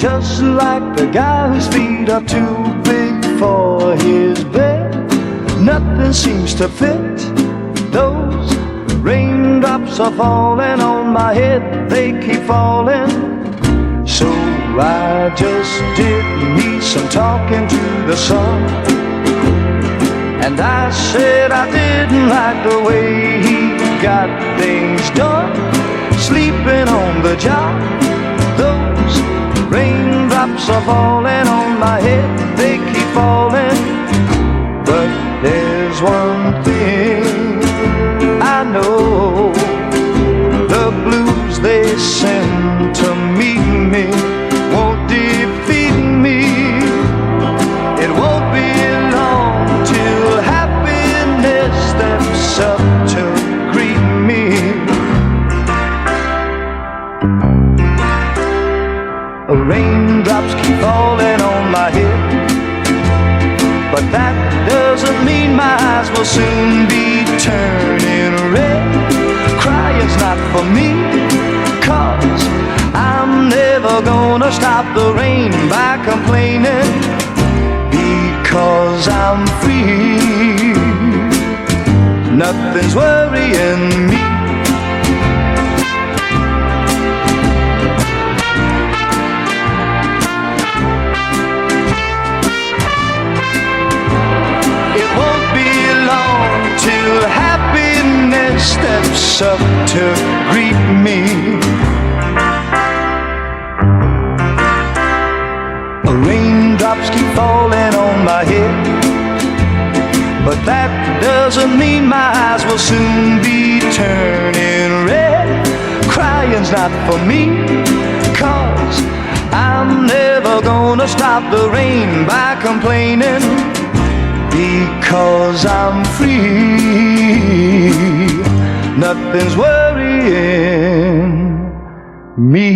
just like the guy whose feet are too big for his bed. Nothing seems to fit. Those raindrops are falling on my head, they keep falling. So I just did me some talking to the sun, and I said I didn't like the way he got things done, sleeping on the job. Those raindrops are falling on my head, they keep falling. But there's one thing I know, the blues they send to meet me won't defeat me. It won't be long till happiness steps up to greet me. Raindrops keep falling on my head, but that doesn't mean my eyes will soon be turning red. Crying's not for me, 'cause I'm never gonna stop the rain by complaining, because I'm free. Nothing's worrying me. Till happiness steps up to greet me. Raindrops keep falling on my head, but that doesn't mean my eyes will soon be turning red. Crying's not for me, 'cause I'm never gonna stop the rain by complaining, because I'm free. Nothing's worrying me.